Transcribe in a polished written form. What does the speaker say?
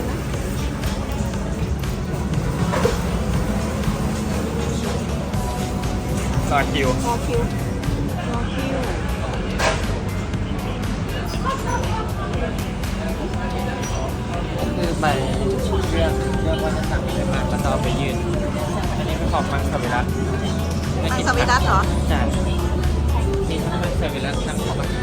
นะ ต่อคิว รอคิวรอคิว คือไปเลือกว่าจะสั่งอะไรมาแล้วก็เอาไปยื่นอันนี้เป็นของมังสวิรัต มังสวิรัติเหรอ ใช่นี่ถ้ามังสวิรัตสั่งของมังส